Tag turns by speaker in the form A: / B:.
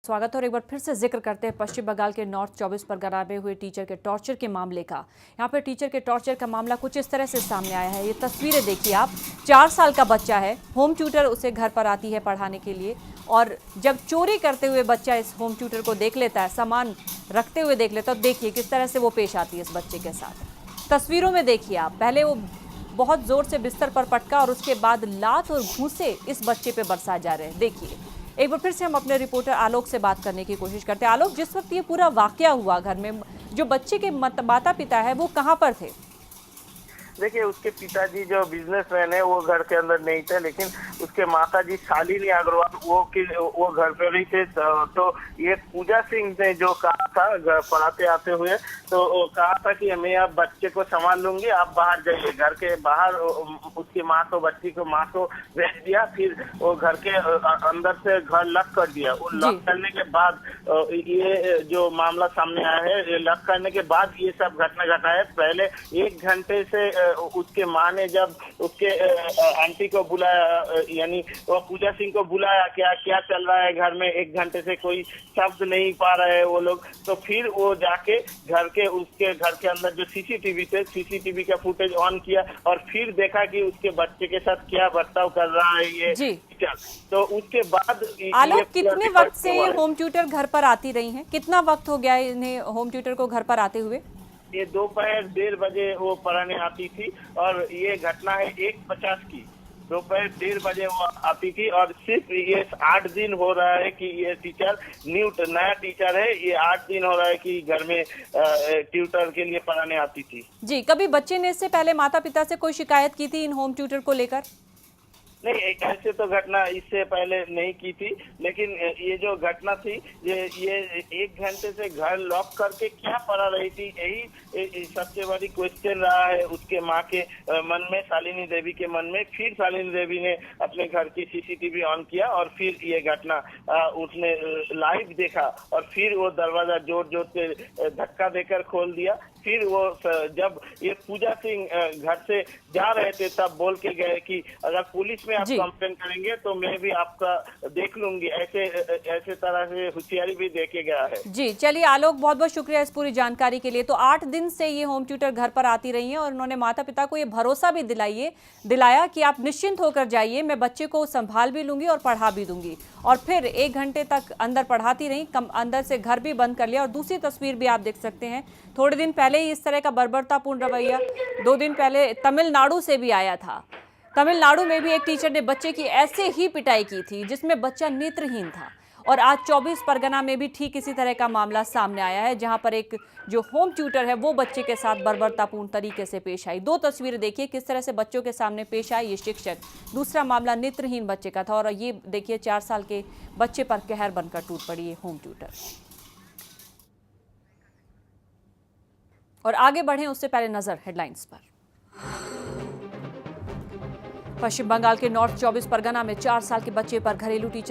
A: स्वागत है और एक बार फिर से जिक्र करते हैं पश्चिम बंगाल के नॉर्थ 24 परगना में हुए टीचर के टॉर्चर के मामले का। यहाँ पर टीचर के टॉर्चर का मामला कुछ इस तरह से सामने आया है। ये तस्वीरें देखिए आप, 4 साल का बच्चा है, होम ट्यूटर उसे घर पर आती है पढ़ाने के लिए और जब चोरी करते हुए बच्चा इस होम ट्यूटर को देख लेता है, सामान रखते हुए देख लेता है, तो देखिए किस तरह से वो पेश आती है इस बच्चे के साथ। तस्वीरों में देखिए आप, पहले वो बहुत जोर से बिस्तर पर पटका और उसके बाद लात और घूंसे इस बच्चे पे बरसाए जा रहे हैं। देखिए एक बार फिर से हम अपने रिपोर्टर आलोक से बात करने की कोशिश करते हैं। आलोक, जिस वक्त ये पूरा वाकया हुआ घर में, जो बच्चे के माता पिता है वो कहाँ पर थे?
B: देखिए, उसके पिताजी जो बिजनेसमैन है वो घर के अंदर नहीं थे, लेकिन उसके माताजी शालिनी अग्रवाल वो घर पर ही थे। तो ये पूजा सिंह ने जो कहा था पढ़ाते आते हुए, तो कहा था कि मैं अब बच्चे को संभाल लूंगी, आप बाहर जाइए। घर के बाहर उसकी माँ को बच्ची को माँ को भेज दिया, फिर वो घर के अंदर से घर लॉक कर दिया। वो लॉक करने के बाद ये जो मामला सामने आया है, ये लॉक करने के बाद ये सब घटना घटा है। पहले 1 घंटे से उसके माँ ने जब उसके आंटी को बुलाया, यानी वो पूजा सिंह को बुलाया, क्या क्या चल रहा है घर में, 1 घंटे से कोई शब्द नहीं पा रहे हैं वो लोग। तो फिर वो जाके उसके घर के अंदर जो सीसीटीवी का फुटेज ऑन किया और फिर देखा कि उसके बच्चे के साथ क्या बर्ताव कर रहा है ये टीचर। तो उसके बाद
A: आलोक, कितने वक्त से ये होम ट्यूटर घर पर आती रही हैं? कितना वक्त हो गया इन्हें होम ट्यूटर को घर पर आते हुए?
B: ये दोपहर 1:30 बजे वो पढ़ाने आती थी और ये घटना है 1:50 की। दोपहर 1:30 बजे वो आती थी और सिर्फ ये 8 दिन हो रहा है कि ये टीचर नया टीचर है। ये 8 दिन हो रहा है कि घर में ट्यूटर के लिए पढ़ाने आती थी।
A: जी, कभी बच्चे ने इससे पहले माता पिता से कोई शिकायत की थी इन होम ट्यूटर को लेकर?
B: नहीं, ऐसे तो घटना इससे पहले नहीं की थी, लेकिन ये जो घटना थी ये 1 घंटे से घर लॉक करके क्या पढ़ा रही थी, यही सबसे बड़ी क्वेश्चन रहा है उसके माँ के मन में, शालिनी देवी के मन में। फिर शालिनी देवी ने अपने घर की सीसीटीवी ऑन किया और फिर ये घटना उसने लाइव देखा और फिर वो दरवाजा जोर जोर से धक्का देकर खोल दिया। फिर वो जब ये पूजा सिंह घर से जा रहे थे तब बोल के गए कि अगर पुलिस में आप कंप्लेन करेंगे तो मैं भी आपका देख लूंगी। ऐसे तरह से होशियारी भी देके गया है।
A: जी चलिए आलोक, बहुत बहुत शुक्रिया इस पूरी जानकारी के लिए। तो 8 दिन से ये होम ट्यूटर घर पर आती रही हैं और उन्होंने माता पिता को ये भरोसा भी दिलाया कि आप निश्चिंत होकर जाइए, मैं बच्चे को संभाल भी लूंगी और पढ़ा भी दूंगी। और फिर 1 घंटे तक अंदर पढ़ाती रही, अंदर से घर भी बंद कर लिया। और दूसरी तस्वीर भी आप देख सकते हैं, थोड़े दिन पहले ही इस तरह का बर्बरतापूर्ण रवैया 2 दिन पहले तमिलनाडु से भी आया था। तमिलनाडु में भी एक टीचर ने बच्चे की ऐसे ही पिटाई की थी जिसमें बच्चा नेत्रहीन था। और आज 24 परगना में भी ठीक इसी तरह का मामला सामने आया है, जहां पर एक जो होम ट्यूटर है वो बच्चे के साथ बर्बरतापूर्ण तरीके से पेश आई। 2 तस्वीरें देखिए किस तरह से बच्चों के सामने पेश आई ये शिक्षक। दूसरा मामला नेत्रहीन बच्चे का था और ये देखिए 4 साल के बच्चे पर कहर बनकर टूट पड़ी ये होम ट्यूटर। और आगे बढ़ें उससे पहले नजर हेडलाइंस पर। पश्चिम बंगाल के नॉर्थ 24 परगना में 4 साल के बच्चे पर घरेलू टीचर